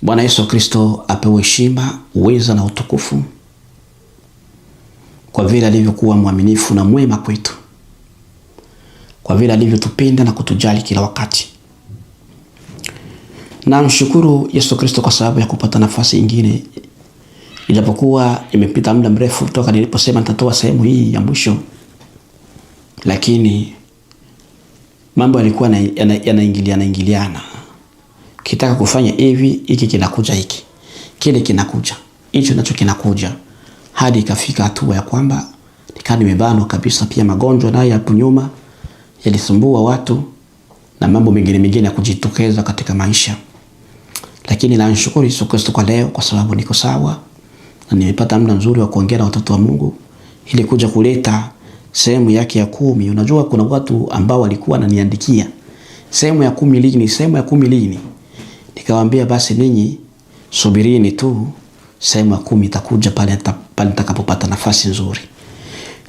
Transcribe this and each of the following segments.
Bwana Yesu Kristo apewe heshima, uweza na utukufu kwa vile alivyokuwa mwaminifu na mwema kwetu, kwa vile alivyotupenda na kutujali kila wakati. Na mshukuru Yesu Kristo kwa sababu ya kupata nafasi nyingine, ijapokuwa imepita muda mrefu kutoka niliposema nitatoa sehemu hii ya mwisho, lakini mambo yalikuwa yanaingiliana. Kitaka kufanya hivi, hiki kinakuja, hiki kile kinakuja, hicho nacho kinakuja, hadi ikafika hatua ya kwamba nikaa nimebanwa kabisa. Pia magonjwa nayo hapo nyuma yalisumbua watu na mambo mengine ya kujitokeza katika maisha. Lakini namshukuru Yesu Kristo kwa leo, kwa sababu niko sawa na nimepata muda mzuri wa kuongea na watoto wa Mungu ili kuja kuleta sehemu yake ya 10. Unajua kuna watu ambao walikuwa wananiandikia sehemu ya 10 lini, sehemu ya 10 lini. Nikawaambia basi ninyi subirini tu, sehemu ya 10 itakuja pale nitakapopata nafasi nzuri.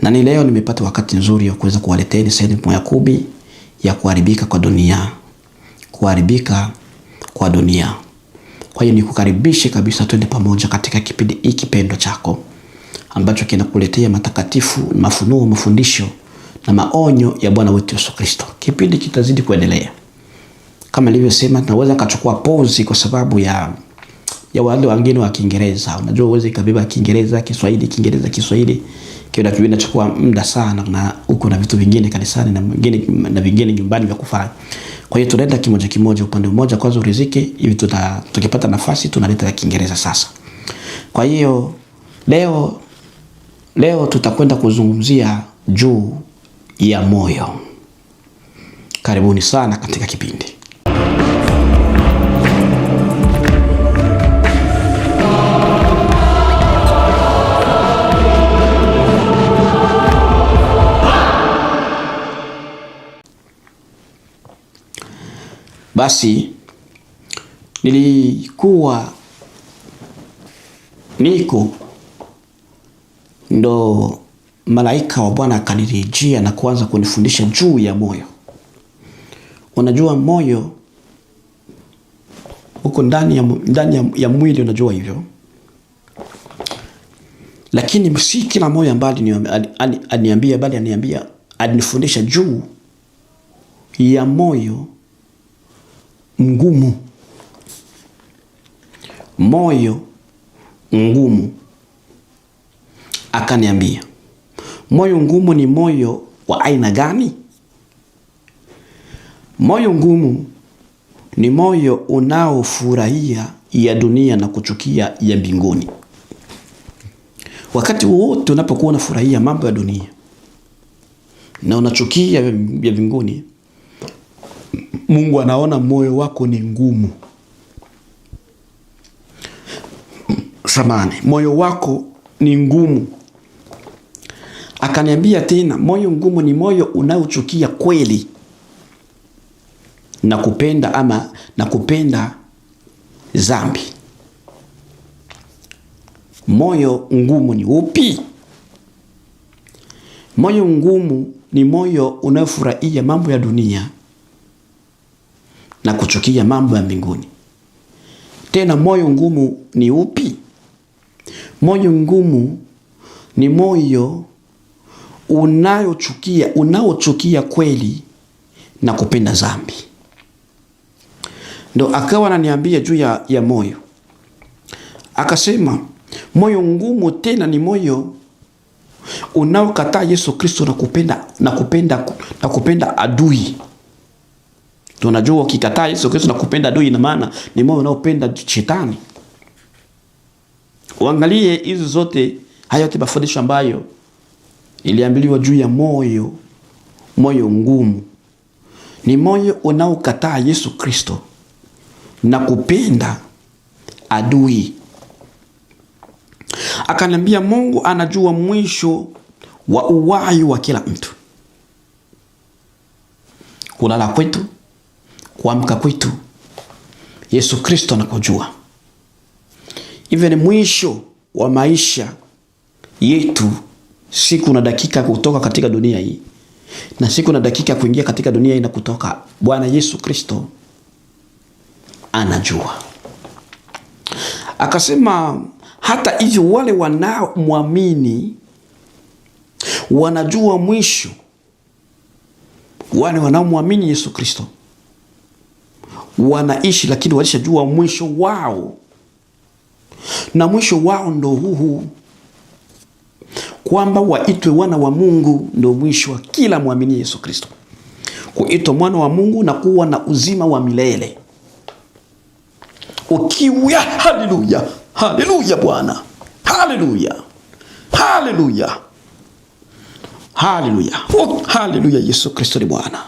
Na ni leo nimepata wakati nzuri wa kuweza kuwaletea sehemu ya 10 ya kuharibika kwa dunia. Kuharibika kwa dunia. Kwa hiyo nikukaribishe kabisa, twende pamoja katika kipindi hiki pendo chako ambacho kinakuletea matakatifu, mafunuo, mafundisho na maonyo ya Bwana wetu Yesu Kristo. Kipindi kitazidi kuendelea. Kama nilivyosema, tunaweza kachukua pause kwa sababu ya wale wengine wa Kiingereza. Unajua uweze kabeba Kiingereza, Kiswahili, Kiingereza, Kiswahili. Kiona kinachukua muda sana, na uko na vitu vingine kanisani na vingine nyumbani vya kufanya. Kwa hiyo tunaenda kimoja upande mmoja kwanza urizike, hivi tukipata nafasi tunaleta Kiingereza sasa. Kwa hiyo leo tutakwenda kuzungumzia juu ya moyo. Karibuni sana katika kipindi. Basi nilikuwa niko ndo malaika wa Bwana akanijia na kuanza kunifundisha juu ya moyo. Unajua moyo uko ndani ya mwili, unajua hivyo. Lakini si kila moyo ambao alinifundisha juu ya moyo ngumu. Moyo ngumu. Akaniambia, moyo ngumu ni moyo wa aina gani? Moyo ngumu ni moyo unaofurahia ya dunia na kuchukia ya mbinguni. Wakati wote unapokuwa unafurahia mambo ya dunia na unachukia ya mbinguni, Mungu anaona moyo wako ni ngumu. Samani, moyo wako ni ngumu. Akaniambia tena, moyo ngumu ni moyo unaochukia kweli na kupenda dhambi. Moyo ngumu ni upi? Moyo ngumu ni moyo unaofurahia mambo ya dunia na kuchukia mambo ya mbinguni. Tena moyo ngumu ni upi? Moyo ngumu ni moyo unaochukia kweli na kupenda dhambi. Ndo akawa ananiambia juu ya moyo. Akasema moyo ngumu tena ni moyo unaokataa Yesu Kristo na kupenda adui. Tunajua ukikataa Yesu Kristo na kupenda adui, ina maana ni moyo unaopenda shetani. Uangalie hizo zote, hayo yote mafundisho ambayo iliambiliwa juu ya moyo ngumu. Ni moyo unaokataa Yesu Kristo na kupenda adui. Akaniambia Mungu anajua mwisho wa uhai wa kila mtu. Kulala kwetu, kuamka kwetu, Yesu Kristo anakujua. Even mwisho wa maisha yetu, siku na dakika kutoka katika dunia hii na siku na dakika kuingia katika dunia hii na kutoka, Bwana Yesu Kristo anajua. Akasema hata hivyo wale wanaomwamini wanajua mwisho. Wale wanaomwamini Yesu Kristo wanaishi, lakini walishajua mwisho wao, na mwisho wao ndo huu, kwamba waitwe wana wa Mungu. Ndo mwisho wa kila muamini Yesu Kristo, kuitwa mwana wa Mungu na kuwa na uzima wa milele. Ukiwa haleluya, haleluya Bwana, haleluya, haleluya, haleluya, haleluya. Yesu Kristo ni Bwana,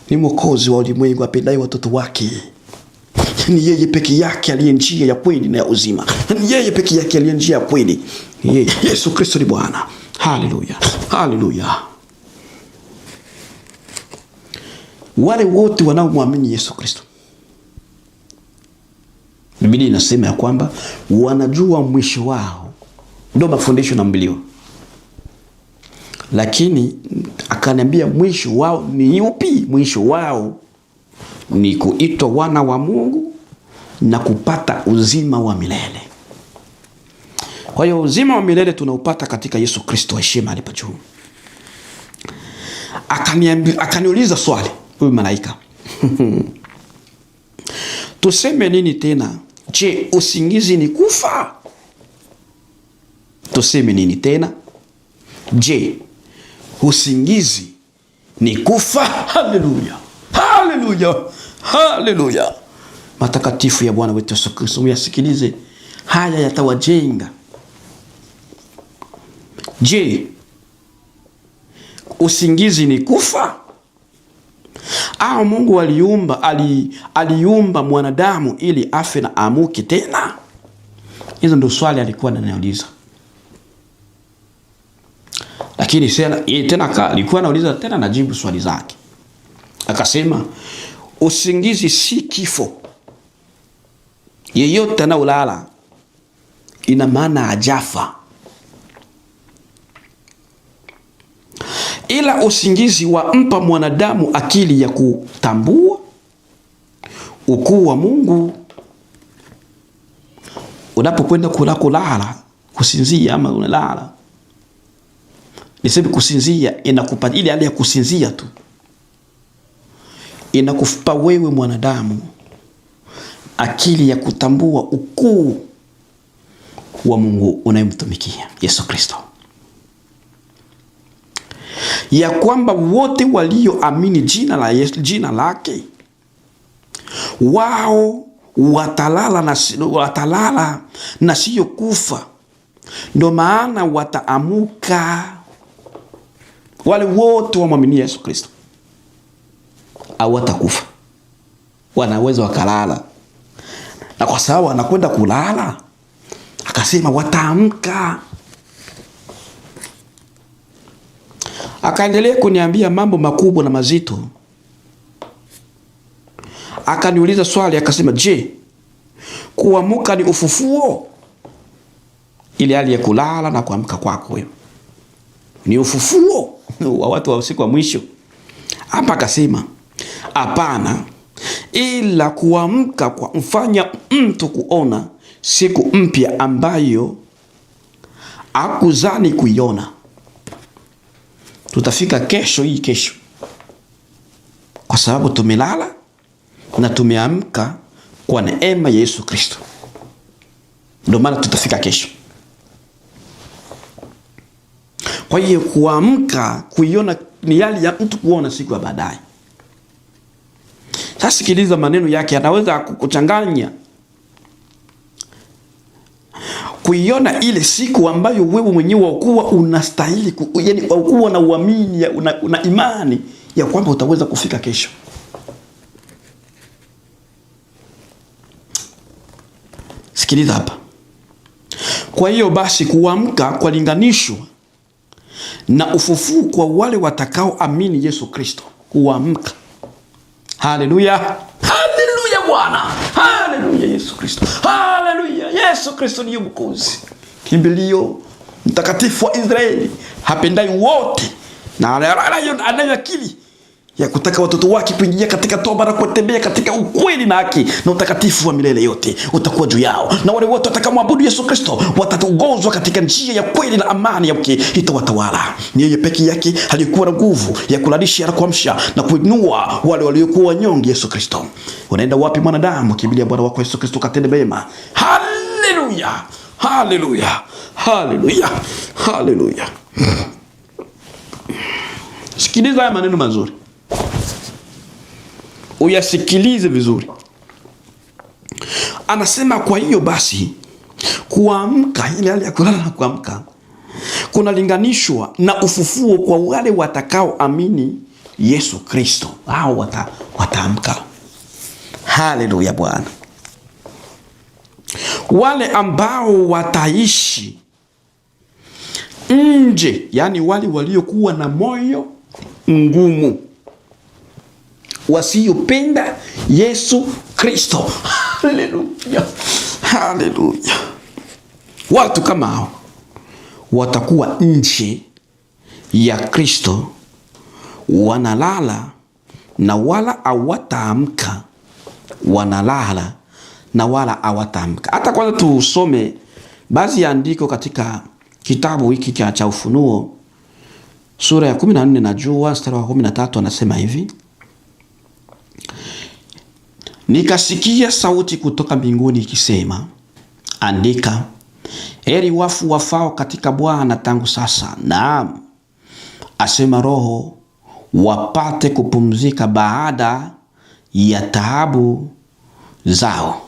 ni mwokozi wa ulimwengu, apendaye watoto wake. Ni yeye peke yake aliye njia ya kweli na ya uzima. Ni yeye peke yake aliye njia ya kweli. Ni yeye. Yesu Kristo ni Bwana. Haleluya, haleluya. Wale wote wanaomwamini Yesu Kristo, Biblia inasema ya kwamba wanajua mwisho wao. Ndio mafundisho naambiliwa. Lakini akaniambia mwisho wao ni upi? Mwisho wao ni kuitwa wana wa Mungu na kupata uzima wa milele. Kwa hiyo uzima wa milele tunaupata katika Yesu Kristo, heshima alipa juu. Akaniuliza swali huyu malaika. Tuseme nini tena? Je, usingizi ni kufa? Tuseme nini tena? Je, usingizi ni kufa? Haleluya, haleluya, haleluya. Matakatifu ya Bwana wetu Yesu Kristo, uyasikilize haya, yatawajenga. Je, usingizi ni kufa? Au Mungu aliumba mwanadamu ili afe na amuke tena? Hizo ndio swali alikuwa ananiuliza. Lakini tena alikuwa anauliza tena, najibu swali zake. Akasema usingizi si kifo. Yeyote anaolala ina maana hajafa. Ila usingizi wampa mwanadamu akili ya kutambua ukuu wa Mungu. Unapokwenda kulala, kusinzia ama unalala, niseme kusinzia, inakupa ile hali ya kusinzia tu. Inakupa wewe mwanadamu akili ya kutambua ukuu wa Mungu unayemtumikia, Yesu Kristo. Ya kwamba wote walioamini jina lake wao watalala na sio kufa. Ndio maana wataamuka. Wale wote wamwamini Yesu Kristo hawatakufa, wanaweza wakalala. Na kwa sababu wanakwenda kulala, akasema wataamka. Akaendelea kuniambia mambo makubwa na mazito. Akaniuliza swali, akasema, je, kuamka ni ufufuo? Ile hali ya kulala na kuamka kwako wewe ni ufufuo wa watu wa usiku wa mwisho? Hapa akasema hapana, ila kuamka kwa mfanya mtu kuona siku mpya ambayo hakuzani kuiona. Tutafika kesho, kwa sababu tumelala na tumeamka kwa neema ya Yesu Kristo. Ndio maana tutafika kesho. Kwa hiyo kuamka, kuiona ni hali ya mtu kuona siku ya baadaye. Sasa sikiliza maneno yake, anaweza kukuchanganya. Kuiona ile siku ambayo wewe mwenyewe wakuwa unastahili, yani wakuwa na uamini, una imani ya kwamba utaweza kufika kesho. Sikiliza hapa. Kwa hiyo basi kuamka kwa linganisho na ufufuo kwa wale watakao amini Yesu Kristo. Kuamka. Haleluya. Haleluya Bwana. Haleluya Yesu Kristo. Haleluya. Yesu Kristo ni mwokozi. Kimbilio mtakatifu wa Israeli, hapendaye wote na anayo akili ya kutaka watoto wake kuingia katika toba na kutembea katika ukweli na haki na utakatifu wa milele yote utakuwa juu yao, na wale wote watakaomwabudu Yesu Kristo wataongozwa katika njia ya kweli na amani ya uke itawatawala. Ni yeye pekee yake alikuwa na nguvu ya kulalisha na kuamsha na kuinua wale waliokuwa wanyonge. Yesu Kristo, unaenda wapi mwanadamu? Kimbilia Bwana wako Yesu Kristo katende mema. Haleluya, haleluya, haleluya, haleluya. Sikiliza haya maneno mazuri, uyasikilize vizuri. Anasema kwa hiyo basi kuamka, ile hali ya kulala na kuamka kunalinganishwa na ufufuo kwa wale watakaoamini Yesu Kristo. Hao wataamka. Haleluya Bwana. Wale ambao wataishi nje, yani wale waliokuwa na moyo ngumu, wasiopenda Yesu Kristo. Haleluya, haleluya. Watu kama hao watakuwa nje ya Kristo, wanalala na wala hawataamka, wanalala na wala hawataamka. Hata kwanza tusome baadhi ya andiko katika kitabu hiki cha Ufunuo sura ya 14 na jua mstari wa 13, anasema hivi: nikasikia sauti kutoka mbinguni ikisema, andika, heri wafu wafao katika Bwana tangu sasa, naam, asema Roho, wapate kupumzika baada ya taabu zao,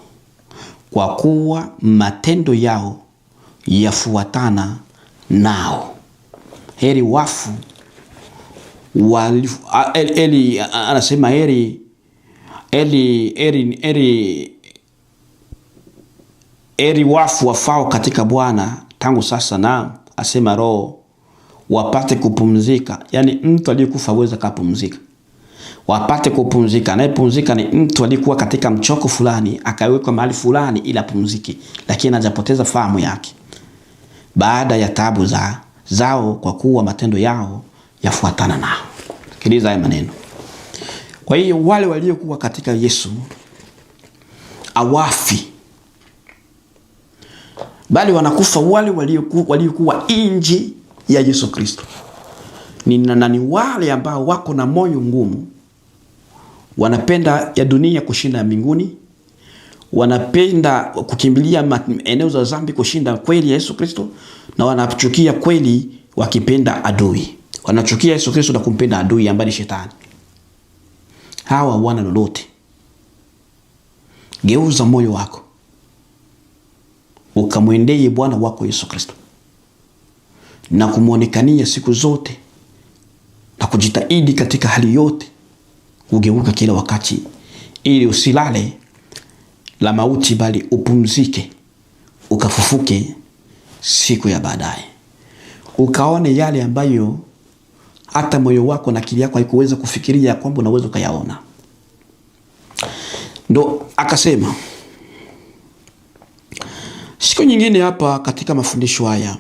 kwa kuwa matendo yao yafuatana nao. Heri wafu anasema heri wafu wafao katika Bwana tangu sasa, na asema Roho, wapate kupumzika. Yani mtu aliyekufa aweza kupumzika, wapate kupumzika. Anayepumzika ni mtu aliyekuwa katika mchoko fulani akawekwa mahali fulani ili apumzike, lakini hajapoteza fahamu yake baada ya taabu zao, kwa kuwa matendo yao yafuatana nao. Sikiliza haya maneno. Kwa hiyo wale waliokuwa katika Yesu awafi, bali wanakufa wale waliokuwa nje ya Yesu Kristo. Ni wale ambao wako na moyo ngumu, wanapenda ya dunia kushinda ya mbinguni, wanapenda kukimbilia eneo za dhambi kushinda kweli ya Yesu Kristo, na wanachukia kweli wakipenda adui. Wanachukia Yesu Kristo na kumpenda adui ambaye ni shetani. Hawa wana lolote. Geuza moyo wako ukamwendee Bwana wako Yesu Kristo na kumuonekania siku zote na kujitahidi katika hali yote ugeuka kila wakati, ili usilale la mauti, bali upumzike ukafufuke siku ya baadaye, ukaone yale ambayo hata moyo wako na akili yako haikuweza kufikiria kwamba unaweza kuyaona. Ndo akasema siku nyingine hapa katika mafundisho haya,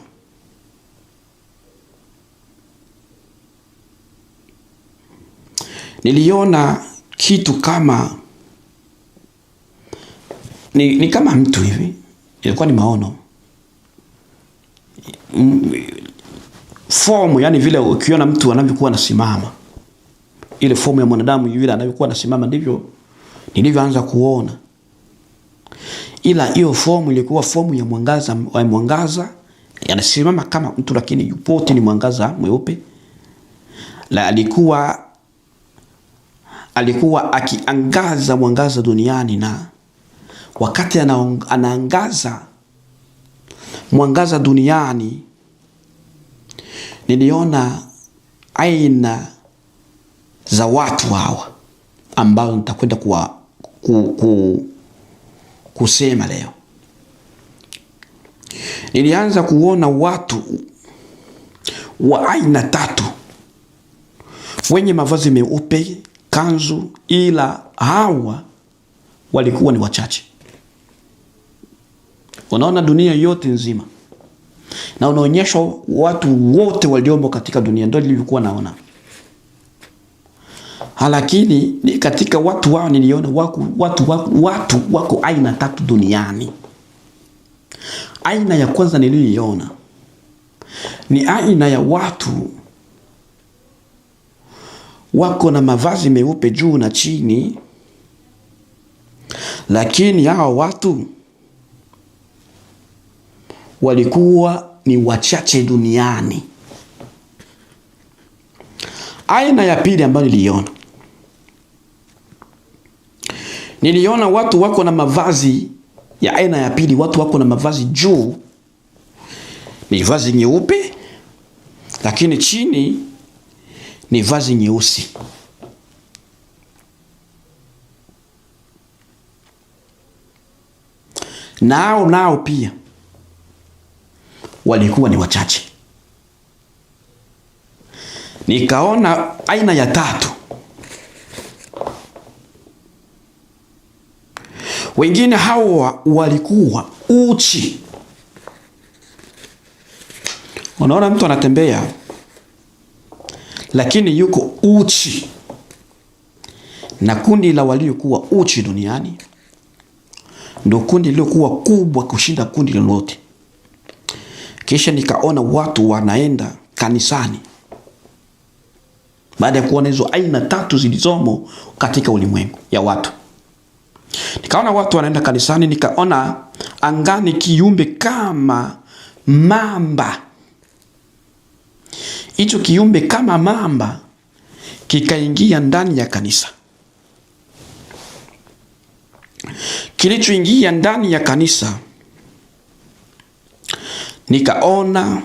niliona kitu kama ni kama mtu hivi, ilikuwa ni maono fomu, yani vile ukiona mtu anavyokuwa anasimama, ile fomu ya mwanadamu vile anavyokuwa anasimama, ndivyo nilivyoanza kuona. Ila hiyo fomu ilikuwa fomu ya mwangaza, anasimama kama mtu, lakini yupote ni mwangaza mweupe. La alikuwa akiangaza mwangaza duniani, na wakati anaangaza mwangaza duniani, niliona aina za watu hawa ambao nitakwenda kusema leo. Nilianza kuona watu wa aina tatu wenye mavazi meupe, kanzu, ila hawa walikuwa ni wachache. Unaona dunia yote nzima na unaonyesha watu wote waliomo katika dunia, ndio nilikuwa naona. Lakini ni katika watu wao niliona watu wako aina tatu duniani. Aina ya kwanza niliyoiona ni aina ya watu wako na mavazi meupe juu na chini, lakini hao watu walikuwa ni wachache duniani. Aina ya pili ambayo niliona watu wako na mavazi ya aina ya pili. Watu wako na mavazi juu ni vazi nyeupe, lakini chini ni vazi nyeusi. Nao pia walikuwa ni wachache. Nikaona aina ya tatu. Wengine hawa walikuwa uchi. Unaona mtu anatembea lakini yuko uchi. Na kundi la waliokuwa uchi duniani ndio kundi lilikuwa kubwa kushinda kundi lolote. Kisha nikaona watu wanaenda kanisani baada ya kuona hizo aina tatu zilizomo katika ulimwengu ya watu. Nikaona watu wanaenda kanisani, nikaona angani kiumbe kama mamba. Hicho kiumbe kama mamba kikaingia ndani ya kanisa. Kilichoingia ndani ya kanisa, nikaona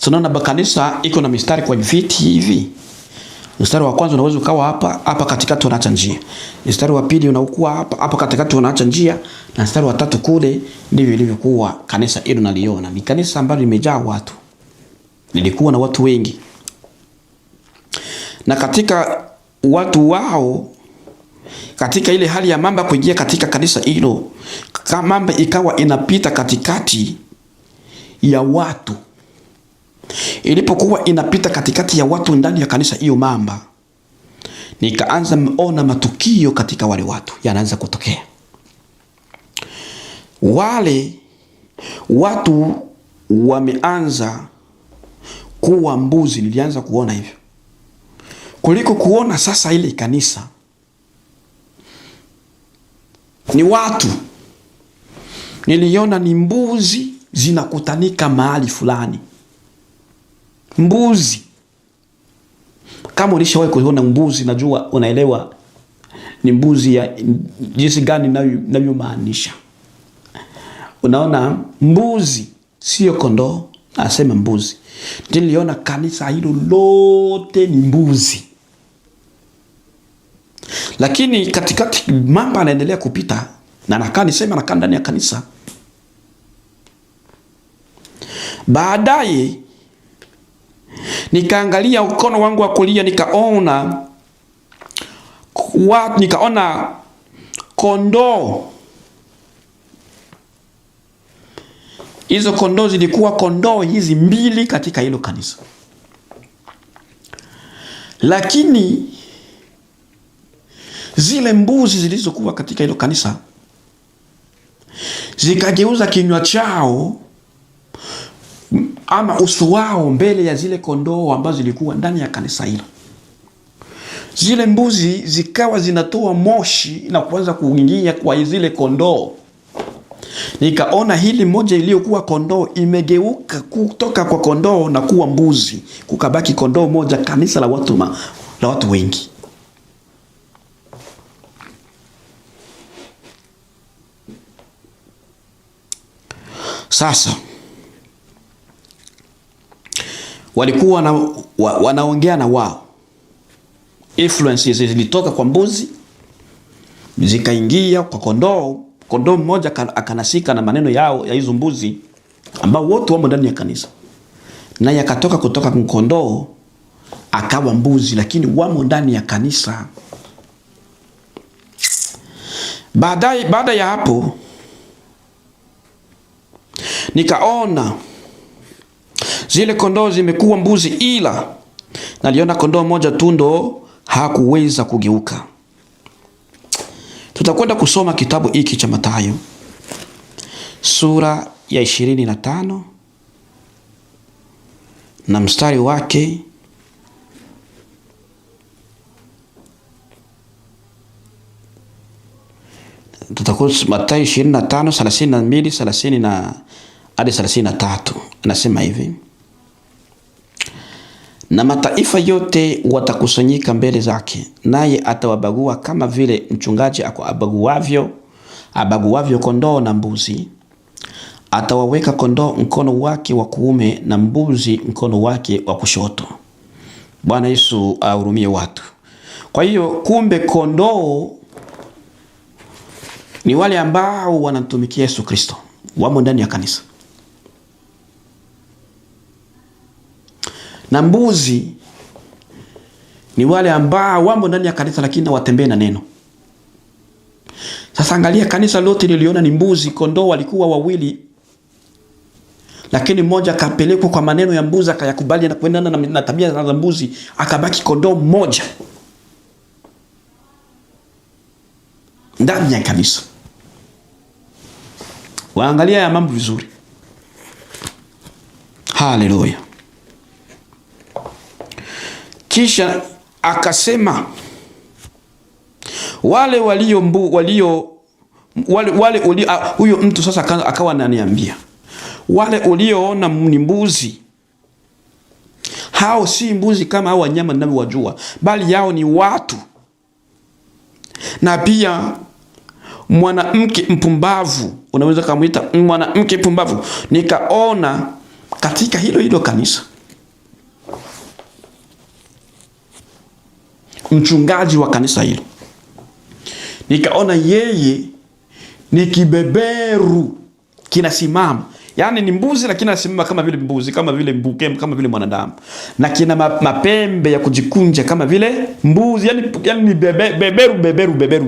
tunaona kanisa iko na mistari kwa viti hivi. Mstari wa kwanza unaweza ukawa hapa katikati unaacha njia. Mstari wa pili unakuwa hapa katikati unaacha njia, na mstari wa tatu kule. Ndivyo ilivyokuwa kanisa hilo naliona. Ni kanisa ambalo limejaa watu. Nilikuwa na watu wengi. Na katika watu wao, katika ile hali ya mamba kuingia katika kanisa hilo, kama mamba ikawa inapita katikati ya watu. Ilipokuwa inapita katikati ya watu ndani ya kanisa hiyo mamba, nikaanza ona matukio katika wale watu yanaanza kutokea. Wale watu wameanza kuwa mbuzi. Nilianza kuona hivyo kuliko kuona sasa ile kanisa ni watu. Niliona ni mbuzi zinakutanika mahali fulani. Mbuzi. Kama ulishawahi kuona mbuzi, najua unaelewa ni mbuzi ya jinsi gani ninayomaanisha. Unaona mbuzi, sio kondoo, nasema mbuzi. Niliona kanisa hilo lote ni mbuzi. Lakini katikati mamba anaendelea kupita na anakaa ndani ya kanisa. Baadaye nikaangalia mkono wangu wa kulia, nikaona kondoo. Hizo kondoo zilikuwa kondoo hizi mbili katika hilo kanisa. Lakini zile mbuzi zilizokuwa katika hilo kanisa zikageuza kinywa chao ama uso wao mbele ya zile kondoo ambazo zilikuwa ndani ya kanisa hilo. Zile mbuzi zikawa zinatoa moshi na kuanza kuingia kwa zile kondoo. Nikaona hili moja iliyokuwa kondoo imegeuka kutoka kwa kondoo na kuwa mbuzi. Kukabaki kondoo moja, kanisa la watu wengi. Sasa walikuwa wanaongea na wao. Influences zilitoka kwa mbuzi zikaingia kwa kondoo. Kondoo mmoja akanasika na maneno yao ya hizo mbuzi ambao wote wamo ndani ya kanisa. Na yakatoka kutoka kwa kondoo akawa mbuzi, lakini wamo ndani ya kanisa. Baada ya hapo nikaona zile kondoo zimekuwa mbuzi, ila naliona kondoo moja tu ndo hakuweza kugeuka. Tutakwenda kusoma kitabu hiki cha Mathayo sura ya 25 na mstari wake tutakuwa Mathayo 25:32 hadi 33. Anasema hivi: na mataifa yote watakusanyika mbele zake, naye atawabagua kama vile mchungaji abaguavyo kondoo na mbuzi. Atawaweka kondoo mkono wake wa kuume na mbuzi mkono wake wa kushoto. Bwana Yesu ahurumie watu. Kwa hiyo kumbe kondoo ni wale ambao wanamtumikia Yesu Kristo, wamo ndani ya kanisa. Na mbuzi ni wale ambao wamo ndani ya kanisa lakini watembea na neno. Sasa angalia, kanisa lote liliona ni mbuzi. Kondoo walikuwa wawili, lakini mmoja akapelekwa kwa maneno ya mbuzi akayakubali na kuendana na tabia za mbuzi, akabaki kondoo mmoja ndani ya kanisa. Waangalia ya mambo vizuri. Haleluya. Kisha akasema huyo mtu sasa akawa ananiambia, wale ulioona ni mbuzi, hao si mbuzi kama hao wanyama ninavyowajua, bali yao ni watu. Na pia mwanamke mpumbavu, unaweza kumuita mwanamke mpumbavu, nikaona katika hilo kanisa mchungaji wa kanisa hilo, nikaona yeye ni kibeberu kinasimama. Yani ni mbuzi lakini anasimama kama vile mbuzi, kama vile mbuke, kama vile mwanadamu, na kina mapembe ya kujikunja kama vile mbuzi. Yani ni beberu.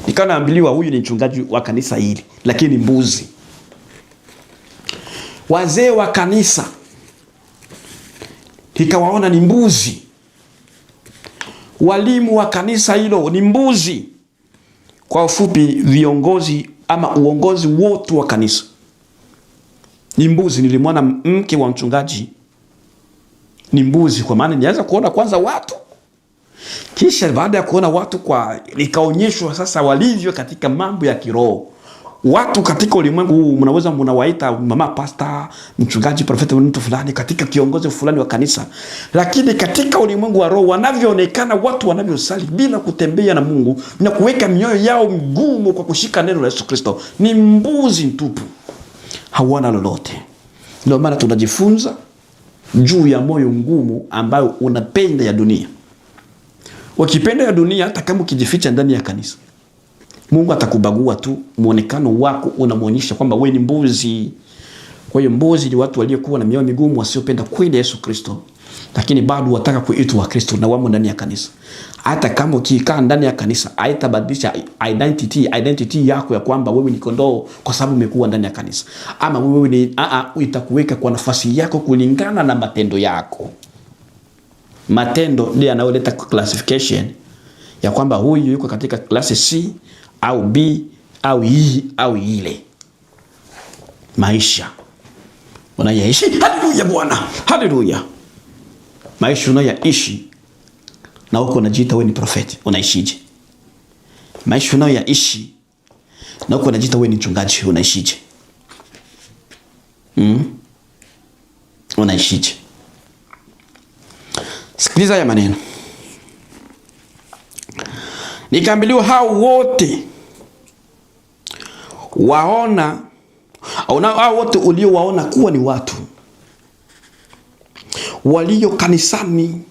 Nikawa naambiliwa huyu ni mchungaji wa kanisa hili, lakini mbuzi. Wazee wa kanisa nikawaona ni mbuzi. Walimu wa kanisa hilo ni mbuzi. Kwa ufupi, viongozi ama uongozi wote wa kanisa ni mbuzi. Nilimwona mke wa mchungaji ni mbuzi, kwa maana nianza kuona kwanza watu, kisha baada ya kuona watu nikaonyeshwa sasa walivyo katika mambo ya kiroho. Watu katika ulimwengu huu mnaweza mnawaita mama pastor, mchungaji, profeta, mtu fulani, katika kiongozi fulani wa kanisa, lakini katika ulimwengu wa roho wanavyoonekana, watu wanavyosali bila kutembea na Mungu na kuweka mioyo yao mgumu kwa kushika neno la Yesu Kristo, ni mbuzi mtupu, hawana lolote. Ndio maana tunajifunza juu ya moyo mgumu ambao unapenda ya dunia. Ukipenda ya dunia, hata kama ukijificha ndani ya kanisa, Mungu atakubagua tu, muonekano wako unamuonyesha kwamba wewe ni mbuzi. Kwa hiyo mbuzi ni watu waliokuwa na mioyo migumu, wasiopenda kweli Yesu Kristo, lakini bado wataka kuitwa wa Kristo na wamo ndani ya kanisa. Hata kama ukikaa ndani ya kanisa, haitabadilisha identity yako ya kwamba wewe ni kondoo kwa sababu umekuwa ndani ya kanisa. Ama wewe ni itakuweka kwa nafasi yako kulingana na matendo yako. Matendo ndio yanayoleta classification ya kwamba huyu yuko katika klasi C au B au E au ile. Maisha unayaishi, haleluya Bwana, haleluya. Maisha unayaishi na uko unajiita wewe ni profeti, unaishije? Maisha unayaishi na uko unajiita wewe ni mchungaji, unaishije? Unaishije? Sikiliza ya maneno. Nikaambiliwa hao wote hao wote uliowaona kuwa ni watu walio kanisani,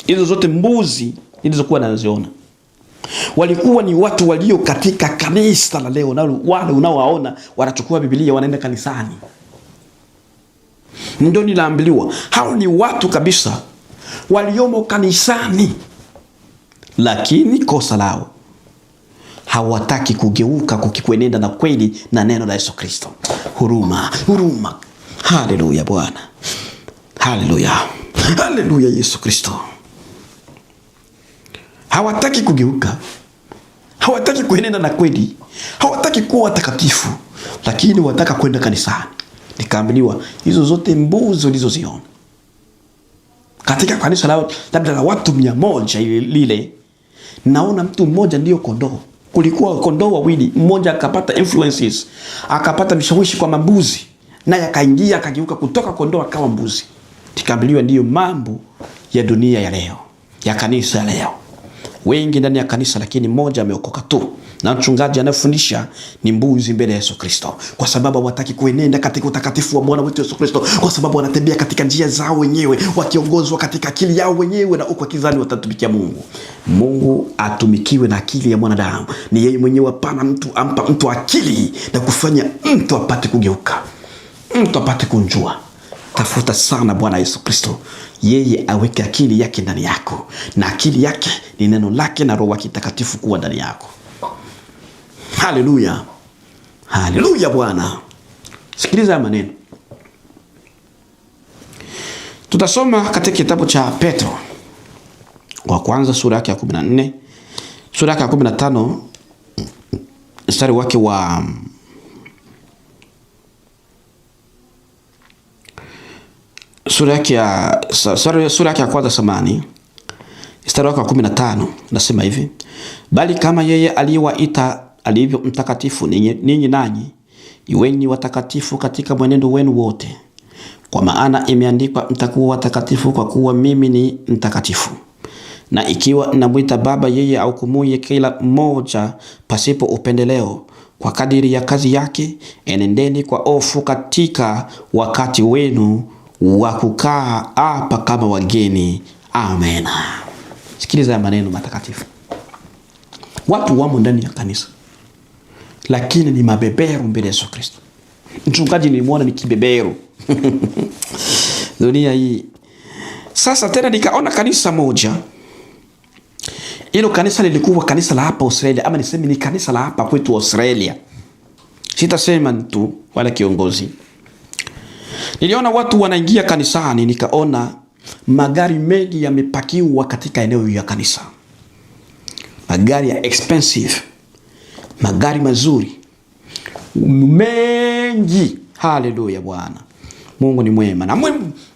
hizo zote mbuzi nilizokuwa naziona, walikuwa ni watu walio katika kanisa la leo. Na wale unaowaona wanachukua Biblia wanaenda kanisani. Ndio niliambiliwa hao ni watu kabisa waliomo kanisani, lakini kosa lao hawataki kugeuka kukikuenenda na kweli na neno la Yesu Kristo. Huruma. Haleluya Bwana, haleluya Yesu Kristo. hawataki kugeuka, hawataki kuenenda na kweli, hawataki kuwa watakatifu, lakini wataka kwenda kanisani. Nikaambiwa hizo zote mbuzi ulizoziona katika kanisa labda la watu 100 lile, naona mtu mmoja ndio kondoo. Kulikuwa kondoo wawili, mmoja akapata influences, akapata vishawishi kwa mambuzi, naye akaingia akageuka kutoka kondoo akawa mbuzi. Nikaambiwa ndiyo mambo ya dunia ya leo, ya kanisa ya leo. Wengi ndani ya kanisa, lakini mmoja ameokoka tu, na mchungaji anafundisha ni mbuzi mbele ya Yesu Kristo, kwa sababu hawataki kuenenda katika utakatifu wa Bwana wetu Yesu Kristo, kwa sababu wanatembea katika njia zao wenyewe, wakiongozwa katika akili yao wenyewe, na uko kizani watatumikia Mungu. Mungu atumikiwe na akili ya mwanadamu. Ni yeye mwenyewe ampa mtu akili na kufanya mtu apate kugeuka, mtu apate kunjua. Tafuta sana Bwana Yesu Kristo, yeye aweke akili yake ndani yako, na akili yake ni neno lake na Roho wake Mtakatifu kuwa ndani yako. Haleluya, haleluya Bwana. Sikiliza maneno, tutasoma katika kitabu cha Petro wa kwanza sura yake ya 14, sura yake ya 15 mstari wake wa sura yake ya kwanza samani mstari wake wa 15 nasema hivi: bali kama yeye aliyewaita alivyo mtakatifu, ninyi nanyi iweni watakatifu katika mwenendo wenu wote, kwa maana imeandikwa, mtakuwa watakatifu kwa kuwa mimi ni mtakatifu. Na ikiwa namwita Baba yeye ahukumuye kila mmoja pasipo upendeleo kwa kadiri ya kazi yake, enendeni kwa hofu katika wakati wenu wa kukaa hapa kama wageni. Amen. Sikiliza maneno matakatifu. Watu wamo ndani ya kanisa, lakini ni mabeberu mbele ya Yesu Kristo. Mchungaji nilimwona ni kibeberu dunia hii. Sasa tena nikaona kanisa moja. Hilo kanisa lilikuwa kanisa la hapa Australia, ama niseme ni kanisa la hapa kwetu Australia. Sitasema tu wala kiongozi. Niliona watu wanaingia kanisani, nikaona magari mengi yamepakiwa katika eneo ya kanisa. Magari ya expensive, magari mazuri mengi. Haleluya Bwana. Mungu ni mwema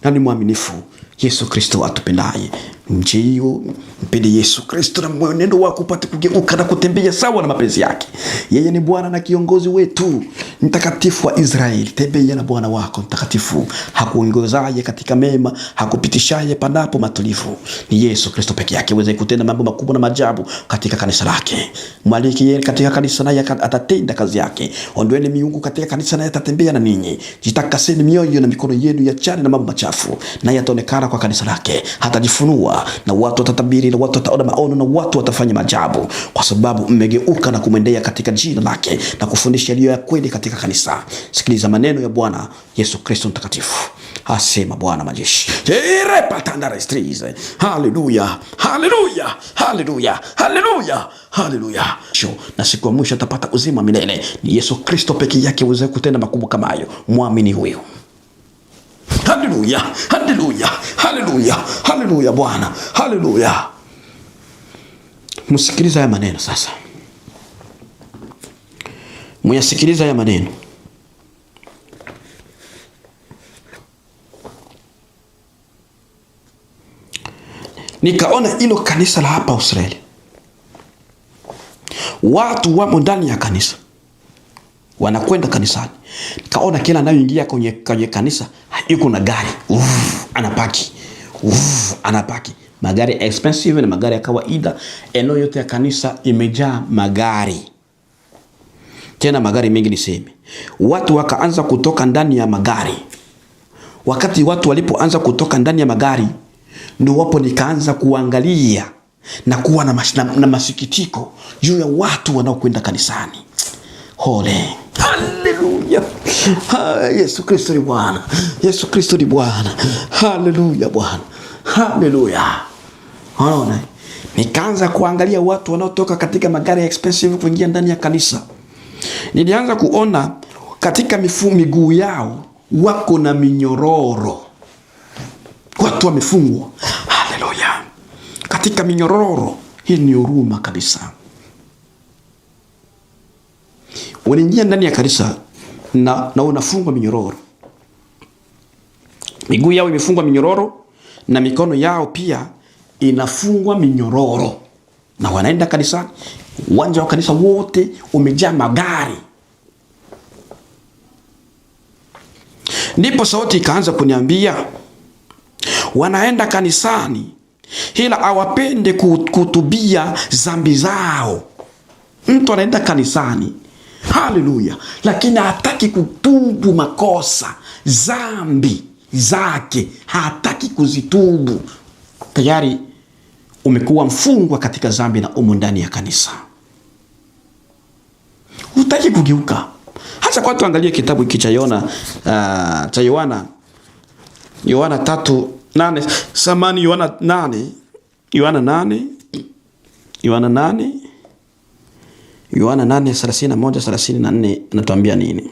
na ni mwaminifu. Yesu Kristo atupendaye. Mjio mpende Yesu Kristo na mwenendo wako upate kugeuka na kutembea sawa na mapenzi yake. Yeye ni Bwana na kiongozi wetu, mtakatifu wa Israeli. Tembea na Bwana wako mtakatifu, hakuongozaye katika mema, hakupitishaye panapo matulivu. Ni Yesu Kristo peke yake aweze kutenda mambo makubwa na maajabu katika kanisa lake. Mwaliki yeye katika kanisa, naye atatenda kazi yake. Ondoeni miungu katika kanisa, naye atatembea na ninyi. Jitakaseni mioyo na mikono yenu yachane na mambo machafu, naye ataonekana kwa kanisa lake. Hatajifunua, na watu watatabiri, na watu wataona maono, na watu watafanya maajabu, kwa sababu mmegeuka na kumwendea katika jina lake na kufundisha yaliyo ya kweli katika kanisa. Sikiliza maneno ya Bwana Yesu Kristo mtakatifu. Asema Bwana majeshi. Haleluya, haleluya, haleluya, haleluya, haleluya. Na siku ya mwisho atapata uzima milele. Ni Yesu Kristo pekee yake aweze kutenda makubwa kama hayo. Muamini huyo. Haleluya, haleluya, haleluya, haleluya Bwana, haleluya. Msikiliza haya maneno sasa. Myasikiliza haya maneno. Nikaona hilo kanisa la hapa Australia, watu wamo ndani ya kanisa, wanakwenda kanisani. Nikaona kila anayoingia kwenye kanisa yuko na gari, anapaki magari expensive na magari ya kawaida. Eneo yote ya kanisa imejaa magari, tena magari mengi niseme. Watu wakaanza kutoka ndani ya magari. Wakati watu walipoanza kutoka ndani ya magari, ndio wapo nikaanza kuangalia na kuwa na masikitiko juu ya watu wanaokwenda kanisani. Hole, haleluya. Yesu Kristo ni Bwana, Yesu Kristo ni Bwana. Haleluya Bwana, haleluya. Unaona, nikaanza kuangalia watu wanaotoka katika magari ya expensive kuingia ndani ya kanisa. Nilianza kuona katika miguu yao wako na minyororo. Watu wamefungwa. Haleluya. Katika minyororo Hii ni huruma kabisa. Wanaingia ndani ya kanisa na unafungwa minyororo. Miguu yao imefungwa minyororo na mikono yao pia inafungwa minyororo. Na wanaenda kanisani. Uwanja wa kanisa wote umejaa magari. Ndipo sauti ikaanza kuniambia, wanaenda kanisani ila awapende kutubia zambi zao. Mtu anaenda kanisani, haleluya, lakini hataki kutubu makosa, zambi zake hataki kuzitubu. Tayari umekuwa mfungwa katika zambi na umo ndani ya kanisa. Hutaki kugeuka. Hata kwa tuangalie kitabu hiki cha Yohana Yohana 3:8 samani Yohana 8:31-34 anatuambia nini?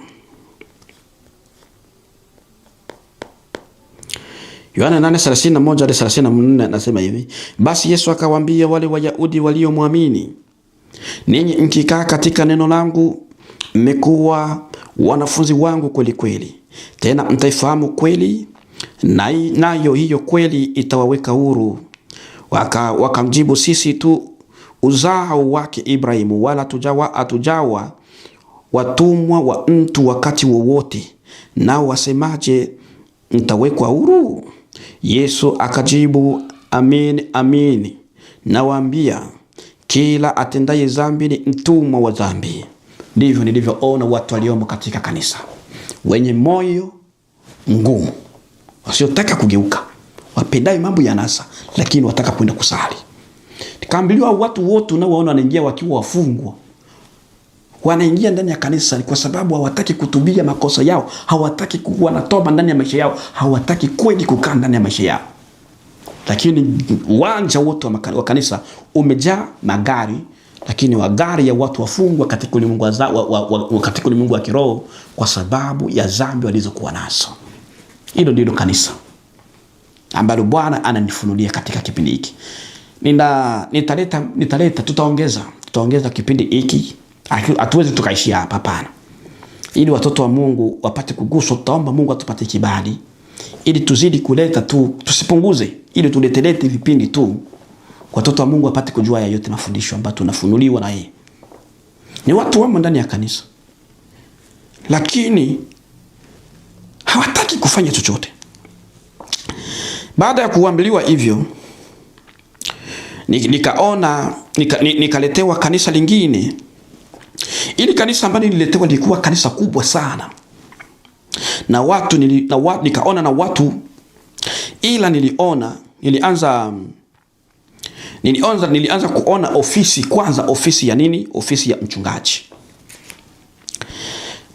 Yohana 8:31-34 anasema hivi, basi Yesu akawaambia wale Wayahudi waliomwamini, ninyi mkikaa katika neno langu mmekuwa wanafunzi wangu kweli kweli, tena mtaifahamu kweli, nayo hiyo kweli itawaweka huru. Wakamjibu, sisi tu uzao wake Ibrahimu, wala hatujawa watumwa wa mtu wakati wowote, nao wasemaje mtawekwa huru? Yesu akajibu, amin amin nawaambia, kila atendaye dhambi ni mtumwa wa dhambi. Ndivyo nilivyoona watu waliomo katika kanisa, wenye moyo ngumu, wasiotaka kugeuka, wapendaye mambo ya nasa, lakini wataka kwenda kusali. Nikaambiwa watu wote unaoona wanaingia wakiwa wafungwa, wanaingia ndani ya kanisa kwa sababu hawataki kutubia makosa yao, hawataki kuwa na toba ndani ya maisha yao, hawataki kweli kukaa ndani ya maisha yao. Lakini uwanja wote wa kanisa umejaa magari, lakini magari ya watu wafungwa katika ulimwengu wa kiroho kwa sababu ya dhambi walizokuwa nazo. Hilo ndilo kanisa ambalo Bwana ananifunulia katika kipindi hiki. Nitaleta tutaongeza kipindi hiki. Hatuwezi tukaishia hapa, hapana. Ili watoto wa Mungu wapate kuguswa, tutaomba Mungu atupatie kibali ili tuzidi kuleta tu, tusipunguze, ili tuletelete vipindi tu watoto wa Mungu wapate kujua ya yote mafundisho ambayo tunafunuliwa na yeye. Ni watu wamo ndani ya kanisa, lakini hawataki kufanya chochote. Baada ya kuambiliwa hivyo, nikaletewa kanisa lingine. Ili kanisa ambalo nililetewa lilikuwa kanisa kubwa sana. Na watu nikaona na watu, ila nilianza kuona ofisi kwanza. Ofisi ya nini? Ofisi ya mchungaji.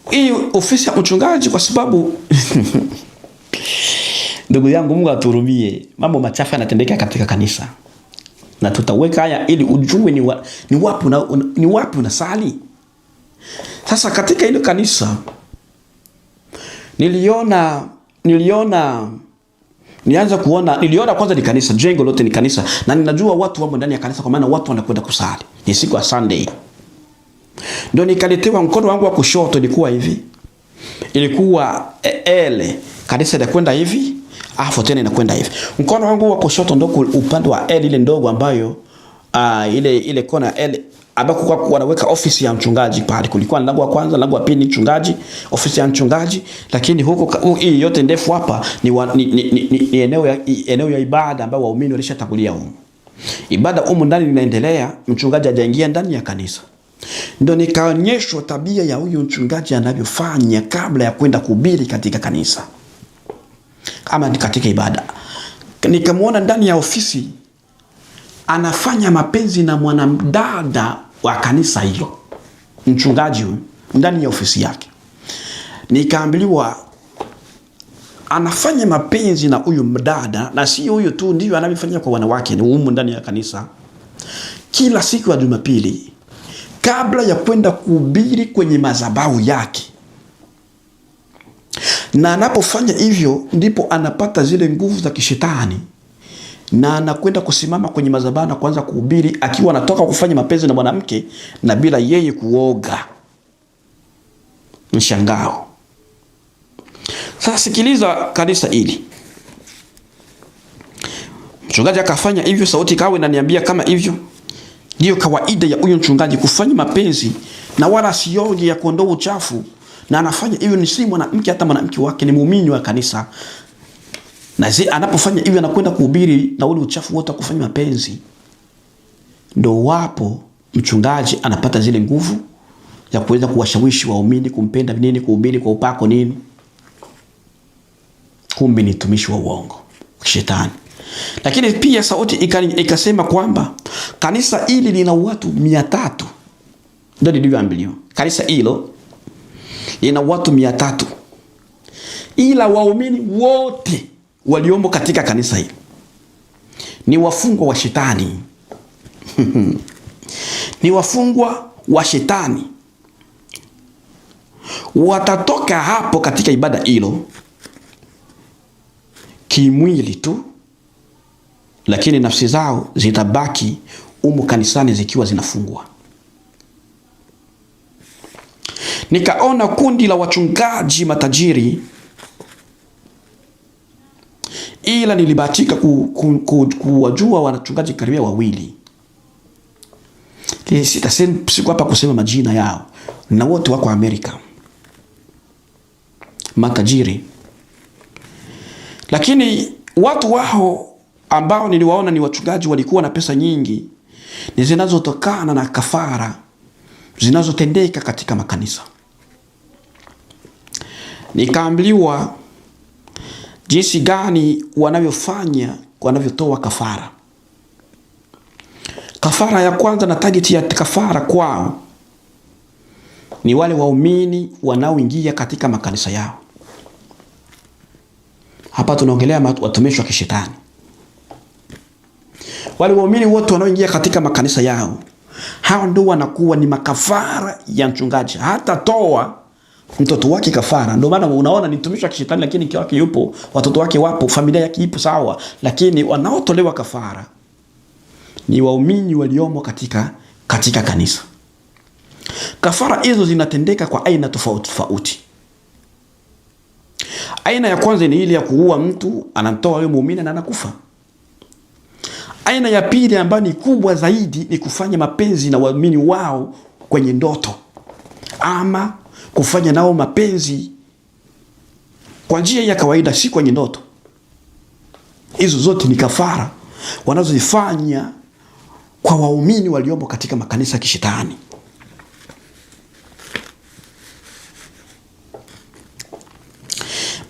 Hii ofisi ya mchungaji kwa sababu ndugu yangu, Mungu aturumie, mambo machafu yanatendeka katika kanisa. Na tutaweka haya ili ujue ni wapi unasali. Sasa katika ile kanisa niliona kwanza ni kanisa, jengo lote ni kanisa, na ninajua watu wamo ndani ya kanisa kwa maana watu wanakwenda kusali. Ni siku ya Sunday. Ndio nikaletewa mkono wangu wa kushoto ilikuwa hivi. Ilikuwa kanisa inakwenda hivi, afu tena inakwenda hivi. Mkono wangu wa kushoto ndio upande wa ile ndogo ambayo ile kona ambako wanaweka ofisi ya mchungaji pale. Kulikuwa lango wa kwanza, lango wa pili mchungaji, ofisi ya mchungaji, lakini huko hii yote ndefu hapa ni eneo ya ibada ambao waumini walishatangulia huko. Ibada huko ndani inaendelea, mchungaji hajaingia ndani ya kanisa. Ndio nikaonyeshwa tabia ya huyu mchungaji anavyofanya kabla ya kwenda kuhubiri katika kanisa. Kama ni katika ibada. Nikamwona ndani ya ofisi anafanya mapenzi na mwanamdada wa kanisa hilo. Mchungaji huyu ndani ya ofisi yake. Nikaambiwa anafanya mapenzi na huyu mdada, na si huyo tu, ndio anavyofanya kwa wanawake ni humu ndani ya kanisa. Kila siku ya Jumapili kabla ya kwenda kuhubiri kwenye madhabahu yake. Na anapofanya hivyo ndipo anapata zile nguvu za kishetani na anakwenda kusimama kwenye madhabahu na kuanza kuhubiri akiwa anatoka kufanya mapenzi na mwanamke na bila yeye kuoga. Mshangao. Sasa sikiliza kanisa hili. Mchungaji akafanya hivyo, sauti kawe inaniambia kama hivyo ndio kawaida ya huyo mchungaji kufanya mapenzi na wala sioge ya kuondoa uchafu, na anafanya hivyo ni si mwanamke, hata mwanamke wake ni muumini wa kanisa. Na anapofanya hivyo anakwenda kuhubiri na ule uchafu wote kufanya mapenzi. Ndio wapo mchungaji anapata zile nguvu ya kuweza kuwashawishi waumini kumpenda nini, kuhubiri kwa upako nini. Kumbe ni tumishi wa uongo, shetani. Lakini pia sauti ikasema kwamba kanisa hili lina watu 300. Ndio lilivyoambiwa. Kanisa hilo lina watu 300. Ila waumini wote waliomo katika kanisa hili ni wafungwa wa shetani. Ni wafungwa wa shetani. Watatoka hapo katika ibada hilo kimwili tu, lakini nafsi zao zitabaki umu kanisani zikiwa zinafungwa. Nikaona kundi la wachungaji matajiri, ila nilibahatika kuwajua wachungaji karibia 2. Siku hapa kusema majina yao, na wote wako Amerika, matajiri. Lakini watu wao ambao niliwaona ni wachungaji walikuwa na pesa nyingi, ni zinazotokana na kafara zinazotendeka katika makanisa. Nikaambiwa jinsi gani wanavyotoa kafara. Kafara ya kwanza na target ya kafara kwao ni wale waumini wanaoingia katika makanisa yao. Hapa tunaongelea watumishi wa kishetani. Wale waumini wote wanaoingia katika makanisa yao, hao ndio wanakuwa ni makafara ya mchungaji. Hata toa mtoto wake kafara. Ndio maana unaona ni mtumishi wa kishetani, lakini mke wake yupo, watoto wake wapo, familia yake ipo sawa, lakini wanaotolewa kafara ni waumini waliomo katika kanisa. Kafara hizo zinatendeka kwa aina tofauti tofauti. Aina ya kwanza ni ile ya kuua mtu, anamtoa yule muumini na anakufa. Aina ya pili ambayo ni kubwa zaidi ni kufanya mapenzi na waumini wao kwenye ndoto, ama kufanya nao mapenzi kwa njia ya kawaida, si kwenye ndoto. Hizo zote ni kafara wanazozifanya kwa waumini waliomo katika makanisa ya kishetani.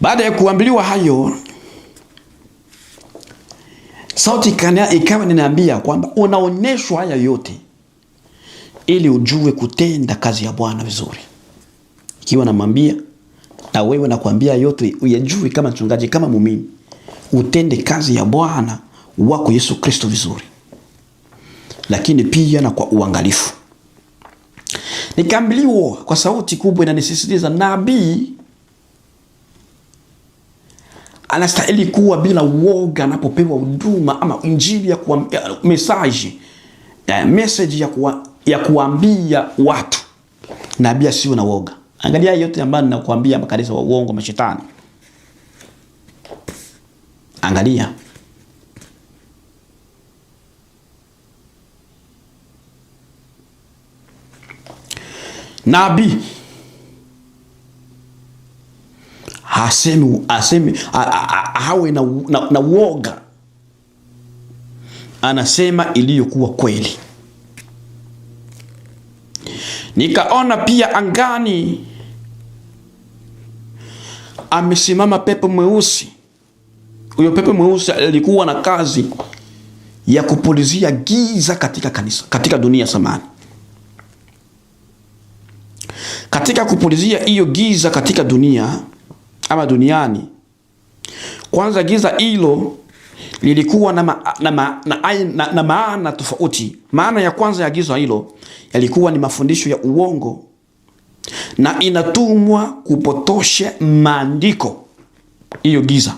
Baada ya kuambiliwa hayo, sauti ikawa ninaambia kwamba unaonyeshwa haya yote ili ujue kutenda kazi ya Bwana vizuri. Ikiwa namwambia na wewe nakwambia yote uyajue kama mchungaji, kama muumini, utende kazi ya Bwana wako Yesu Kristo vizuri, lakini pia na kwa uangalifu. Nikaambiwa kwa sauti kubwa inanisisitiza, nabii anastahili kuwa bila uoga anapopewa huduma ama injili ya message ya kuambia watu. Nabii asiwe na uoga. Angalia yote ambayo ninakuambia makanisa wa uongo, mashetani. Angalia. Nabii hawe na uoga, anasema iliyokuwa kweli. Nikaona pia angani amesimama pepo mweusi. Huyo pepo mweusi alikuwa na kazi ya kupulizia giza katika kanisa, katika dunia samani. Katika kupulizia hiyo giza katika dunia ama duniani, kwanza giza hilo lilikuwa na maana tofauti. Maana ya kwanza ya giza hilo yalikuwa ni mafundisho ya uongo, na inatumwa kupotosha maandiko. Hiyo giza,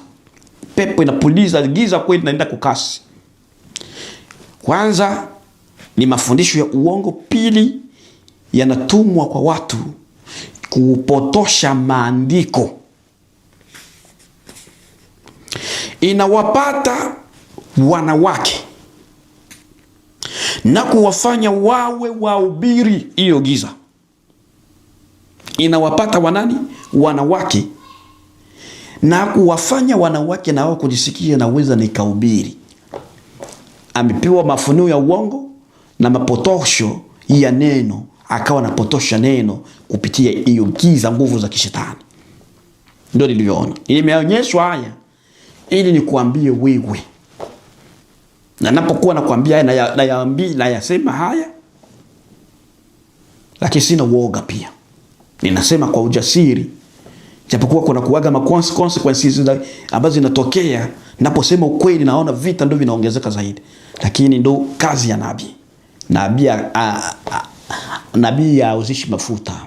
pepo inapuliza giza kweli, inaenda kwa kasi. Kwanza ni mafundisho ya uongo. Pili, yanatumwa kwa watu kupotosha maandiko. Inawapata wanawake na kuwafanya wawe wahubiri hiyo giza. Inawapata wanawake na kuwafanya wanawake na wao kujisikia naweza nikahubiri. Amepewa mafunuo ya uongo na mapotosho ya neno, akawa anapotosha neno kupitia hiyo giza, nguvu za kishetani. Ndio niliona. Imeonyeshwa haya ili nikuambie wewe. Na napokuwa nakwambia haya nayasema haya, lakini sina uoga pia. Ninasema kwa ujasiri, japokuwa kuna kuaga consequences ambazo zinatokea naposema ukweli. Naona vita ndio vinaongezeka zaidi, lakini ndio kazi ya nabii. Nabii hauzishi mafuta.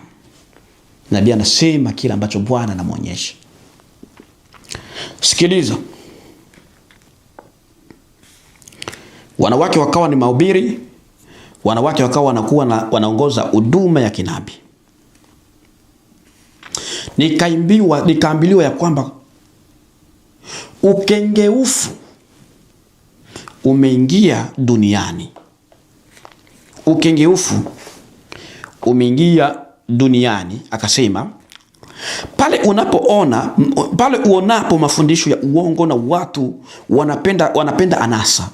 Nabii anasema kile ambacho Bwana anamuonyesha. Sikiliza. Wanawake wakawa ni mahubiri, wanawake wakawa wanaongoza huduma ya kinabii. Nikaambiliwa ya kwamba ukengeufu umeingia duniani. Ukengeufu umeingia duniani. Akasema pale uonapo mafundisho ya uongo na watu wanapenda anasa,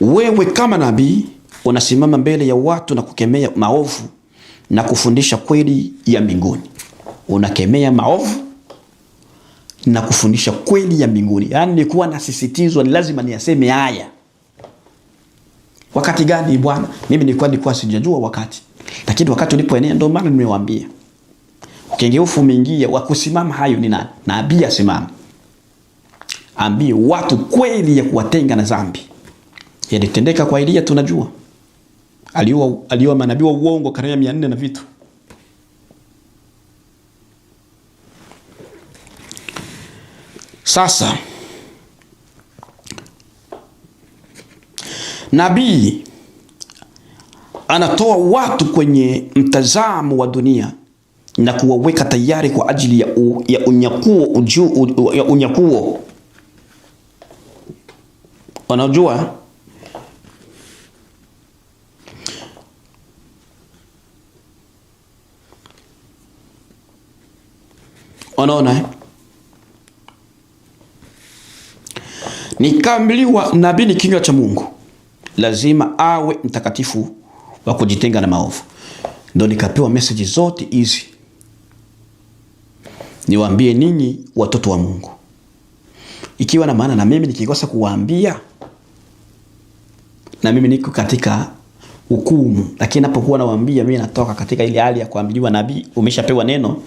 wewe kama nabii unasimama mbele ya watu na kukemea maovu na kufundisha kweli ya mbinguni. Unakemea maovu na kufundisha kweli ya mbinguni. Yaani nilikuwa nasisitizwa ni lazima niyaseme haya. Wakati gani Bwana? Mimi nilikuwa sijajua wakati. Lakini wakati ulipoenea ndio maana nimewaambia. Ukengeufu umeingia, wa kusimama hayo ni nani? Nabii asimame. Ambie watu kweli ya kuwatenga na dhambi. Yalitendeka kwa Elia tunajua. Aliwa manabii wa uongo karibia 400 na vitu. Sasa nabii anatoa watu kwenye mtazamo wa dunia na kuwaweka tayari kwa ajili ya unyakuo. Unajua unaona, nikaambiwa nabii ni kinywa cha Mungu, lazima awe mtakatifu wa kujitenga na maovu. Ndio nikapewa message zote hizi niwaambie ninyi watoto wa Mungu, ikiwa na maana na mimi nikikosa kuwaambia, na mimi niko katika hukumu. Lakini napokuwa nawaambia, mimi natoka katika ile hali ya kuambiwa nabii, umeshapewa neno,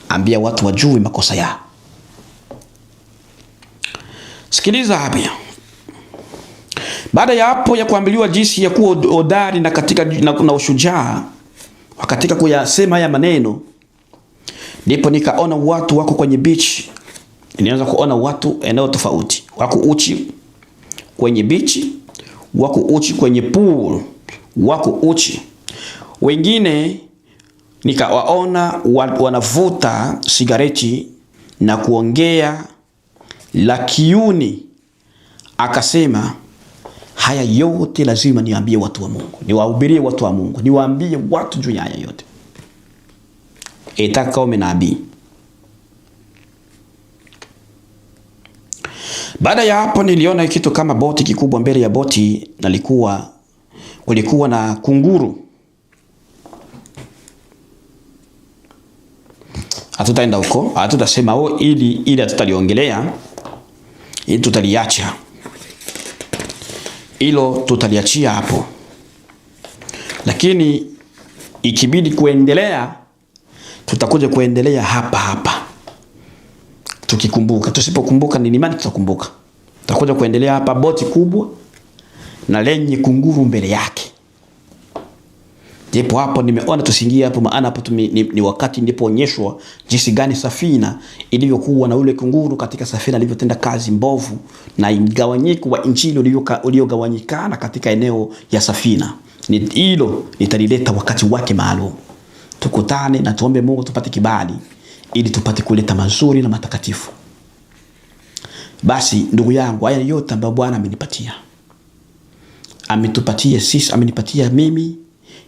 ambia watu wajue makosa yao. Sikiliza hapa. Baada ya hapo ya kuambiliwa jinsi ya kuwa hodari na katika na ushujaa katika kuyasema haya maneno, ndipo nikaona watu wako kwenye beach. Nilianza kuona watu eneo tofauti. Wako uchi kwenye beach, wako uchi kwenye pool, wako uchi. Wengine nikawaona wanavuta sigareti na kuongea la kiuni. Akasema haya yote lazima niambie watu wa Mungu, niwahubirie watu wa Mungu, niwaambie watu juu ya haya yote. Etaka ome nabii. Baada ya hapo niliona kitu kama boti kikubwa. Mbele ya boti kulikuwa na kunguru. Hatutaenda huko, hatutasema ili hatutaliongelea, ili tutaliacha. Hilo tutaliachia hapo. Lakini ikibidi kuendelea, tutakuja kuendelea hapa. Tukikumbuka, tusipokumbuka ni imani tutakumbuka. Tutakuja kuendelea hapa, boti kubwa na lenye kunguru mbele yake. Ndipo hapo nimeona tusingie hapo, maana hapo ni wakati nilipoonyeshwa jinsi gani safina ilivyokuwa na ule kunguru katika safina alivyotenda kazi mbovu, na mgawanyiko wa injili uliogawanyikana katika eneo ya safina. Hilo litalileta wakati wake maalum. Tukutane na tuombe Mungu tupate kibali ili tupate kuleta mazuri na matakatifu. Basi ndugu yangu, haya yote ambayo Bwana amenipatia, ametupatia sisi, amenipatia mimi,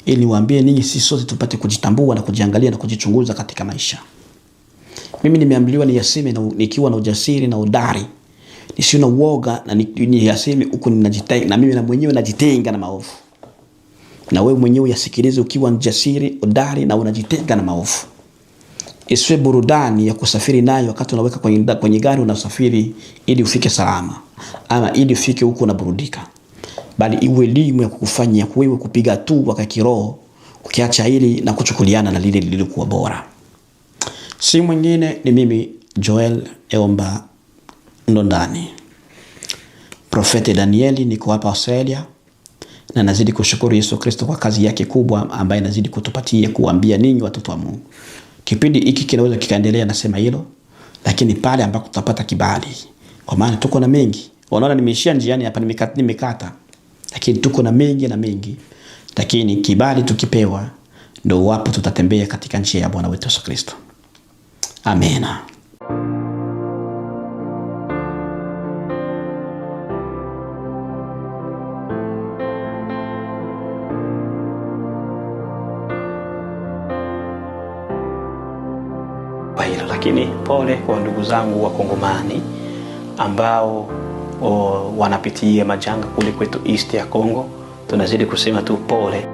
ili niwaambie ninyi sisi sote tupate kujitambua na kujiangalia na kujichunguza katika maisha. Mimi nimeambiliwa niyaseme nikiwa na ujasiri na udari, nisiwe na uoga, na niyaseme huko ninajitenga na mimi na mwenyewe najitenga na maovu. Na wewe mwenyewe yasikilize ukiwa jasiri, udari na unajitenga na maovu. Isiwe burudani ya kusafiri nayo wakati unaweka kwenye gari unasafiri ili ufike salama, ama ili ufike huko unaburudika. Bali iwe elimu ya kukufanya wewe kupiga hatua kwa kiroho, ukiacha hili na kuchukuliana na lile lililokuwa bora. Si mwingine ni mimi Joel Eomba Ndondani. Profeti Danieli, niko hapa Australia, na nazidi kushukuru Yesu Kristo kwa kazi yake kubwa ambaye nazidi kutupatia kuambia ninyi watoto wa Mungu. Kipindi hiki kinaweza kikaendelea, nasema hilo, lakini pale ambako tutapata kibali, kwa maana tuko na mengi. Unaona nimeishia njiani hapa, nimekata, lakini tuko na mengi, lakini kibali tukipewa ndio wapo tutatembea katika njia ya Bwana wetu Yesu Kristo. Amena. Lakini pole kwa ndugu zangu wa Kongomani ambao wanapitia majanga kule kwetu East ya Kongo. Tunazidi kusema tu pole.